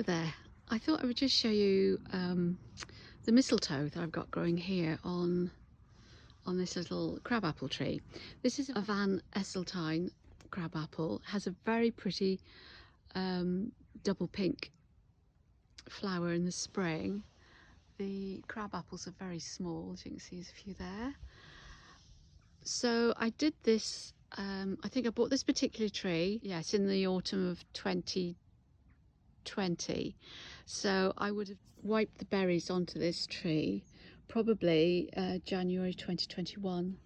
Hello there. I thought I would just show you the mistletoe that I've got growing here on this little crabapple tree. This is a Van Esseltine crabapple. It has a very pretty double pink flower in the spring. The crabapples are very small, as you can see there's a few there. So I did this, I think I bought this particular tree, yes, in the autumn of 2020. So I would have wiped the berries onto this tree probably January 2021,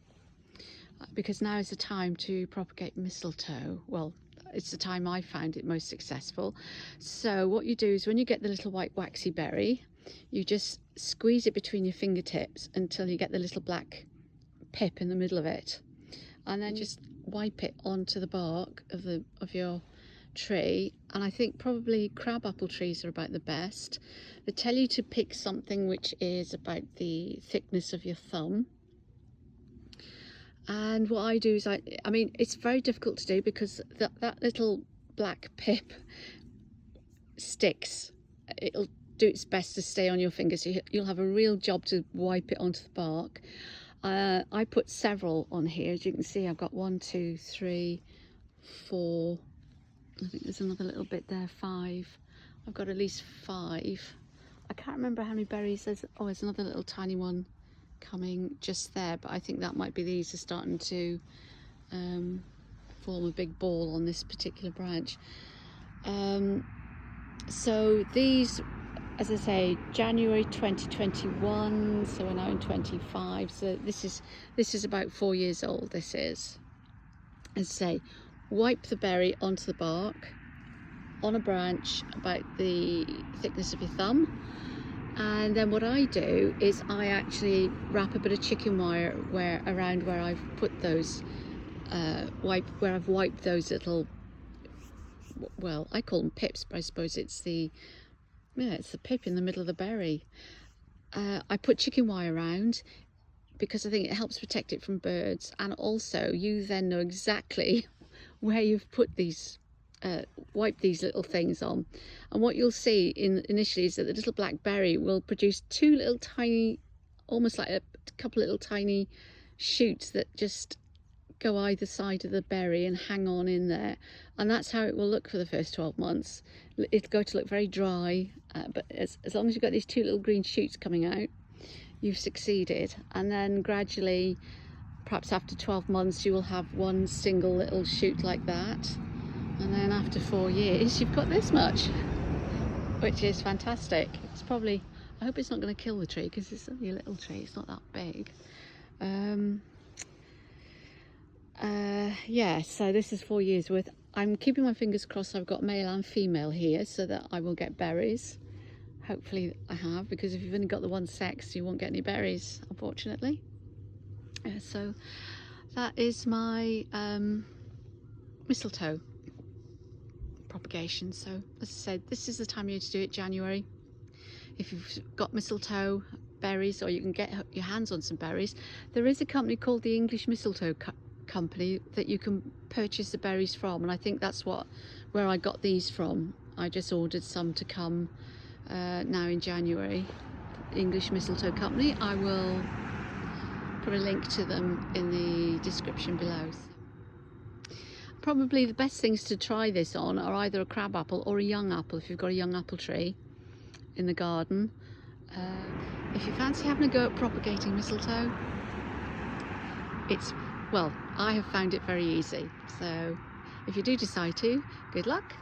because now is the time to propagate mistletoe. Well, it's the time I found it most successful. So what you do is when you get the little white waxy berry, you just squeeze it between your fingertips until you get the little black pip in the middle of it, and then just wipe it onto the bark of your tree. And I think probably crabapple trees are about the best. They tell you to pick something which is about the thickness of your thumb. And what I do is I mean it's very difficult to do because that little black pip sticks. It'll do its best to stay on your fingers, so you'll have a real job to wipe it onto the bark. I put several on here. As you can see, I've got 1, 2, 3, 4. I think there's another little bit there, 5. I've got at least 5. I can't remember how many berries there's. Oh, there's another little tiny one coming just there, but I think that might be these are starting to form a big ball on this particular branch. So these, as I say, January 2021, so we're now in 25, so this is about 4 years old. This is, as I say, wipe the berry onto the bark on a branch about the thickness of your thumb, and then what I do is I actually wrap a bit of chicken wire around where I've put those where I've wiped those little, well, I call them pips, but I suppose it's the pip in the middle of the berry. I put chicken wire around because I think it helps protect it from birds, and also you then know exactly where you've put these, wipe these little things on. And what you'll see initially is that the little black berry will produce 2 little tiny, almost like a couple little tiny shoots that just go either side of the berry and hang on in there, and that's how it will look for the first 12 months. It's going to look very dry, but as long as you've got these 2 little green shoots coming out, you've succeeded. And then gradually, perhaps after 12 months, you will have 1 single little shoot like that, and then after 4 years you've got this much, which is fantastic. It's probably, I hope it's not going to kill the tree because it's only a little tree, it's not that big. Yeah, so this is 4 years worth. I'm keeping my fingers crossed I've got male and female here so that I will get berries. Hopefully I have, because if you've only got the one sex you won't get any berries, unfortunately. So that is my mistletoe propagation. So as I said, this is the time of year to do it, January. If you've got mistletoe berries, or you can get your hands on some berries, there is a company called the English Mistletoe Company that you can purchase the berries from, and I think that's where I got these from. I just ordered some to come now in January. English Mistletoe Company. I will put a link to them in the description below. Probably the best things to try this on are either a crabapple or a young apple, if you've got a young apple tree in the garden. If you fancy having a go at propagating mistletoe, well, I have found it very easy. So if you do decide to, good luck.